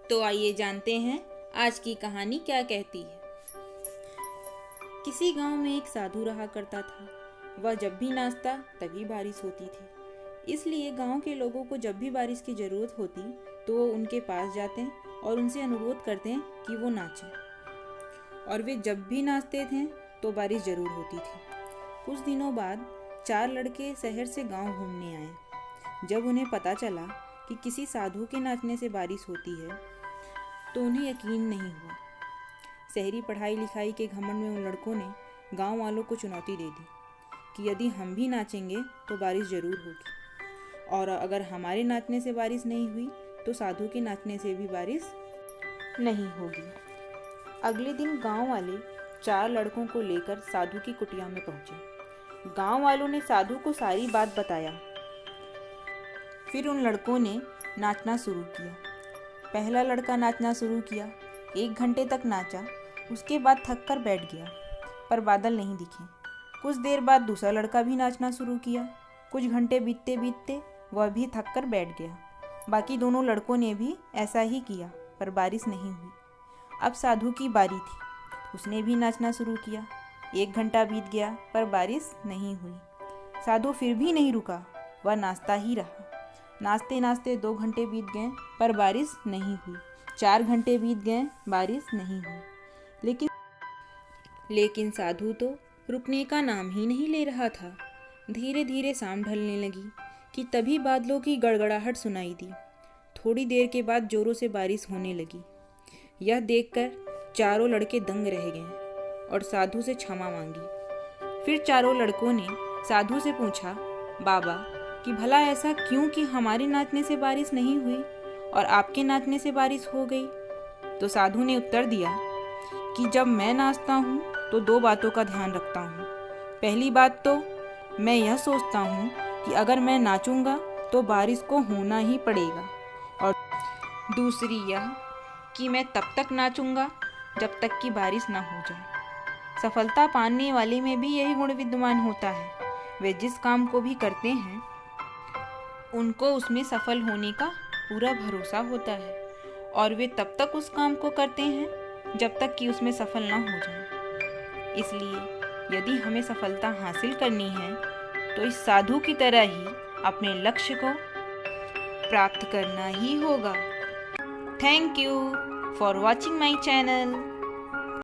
तो आइए जानते हैं आज की कहानी क्या कहती है। किसी गांव में एक साधु रहा करता था। वह जब भी नाचता तभी बारिश होती थी। इसलिए गांव के लोगों को जब भी बारिश की ज़रूरत होती तो वो उनके पास जाते और उनसे अनुरोध करते कि वो नाचें। और वे जब भी नाचते थे तो बारिश ज़रूर होती थी। कुछ दिनों बाद 4 लड़के शहर से गांव घूमने आए। जब उन्हें पता चला कि किसी साधु के नाचने से बारिश होती है तो उन्हें यकीन नहीं हुआ। शहरी पढ़ाई लिखाई के घमंड में उन लड़कों ने गांव वालों को चुनौती दे दी कि यदि हम भी नाचेंगे तो बारिश ज़रूर होगी, और अगर हमारे नाचने से बारिश नहीं हुई तो साधु के नाचने से भी बारिश नहीं होगी। अगले दिन गांव वाले 4 लड़कों को लेकर साधु की कुटिया में पहुंचे। गांव वालों ने साधु को सारी बात बताया। फिर उन लड़कों ने नाचना शुरू किया। पहला लड़का नाचना शुरू किया। 1 घंटे तक नाचा। उसके बाद थक कर बैठ गया, पर बादल नहीं दिखे। कुछ देर बाद दूसरा लड़का भी नाचना शुरू किया। कुछ घंटे बीतते बीतते वह भी थक कर बैठ गया। बाकी दोनों लड़कों ने भी ऐसा ही किया, पर बारिश नहीं हुई। अब साधु की बारी थी। उसने भी नाचना शुरू किया। 1 घंटा बीत गया, पर बारिश नहीं हुई। साधु फिर भी नहीं रुका, वह नाचता ही रहा। नाचते नाचते 2 घंटे बीत गए, पर बारिश नहीं हुई। 4 घंटे बीत गए, बारिश नहीं हुई। लेकिन साधु तो रुकने का नाम ही नहीं ले रहा था। धीरे धीरे शाम ढलने लगी कि तभी बादलों की गड़गड़ाहट सुनाई दी। थोड़ी देर के बाद जोरों से बारिश होने लगी। यह देखकर चारों लड़के दंग रह गए और साधु से क्षमा मांगी। फिर चारों लड़कों ने साधु से पूछा, बाबा, कि भला ऐसा क्यों कि हमारे नाचने से बारिश नहीं हुई और आपके नाचने से बारिश हो गई। तो साधु ने उत्तर दिया कि जब मैं नाचता हूँ तो 2 बातों का ध्यान रखता हूँ। पहली बात तो मैं यह सोचता हूँ कि अगर मैं नाचूंगा तो बारिश को होना ही पड़ेगा, और दूसरी यह कि मैं तब तक नाचूंगा जब तक कि बारिश ना हो जाए। सफलता पाने वाले में भी यही गुण विद्यमान होता है। वे जिस काम को भी करते हैं उनको उसमें सफल होने का पूरा भरोसा होता है, और वे तब तक उस काम को करते हैं जब तक कि उसमें सफल ना हो जाए। इसलिए यदि हमें सफलता हासिल करनी है तो इस साधु की तरह ही अपने लक्ष्य को प्राप्त करना ही होगा। Thank you for watching my channel.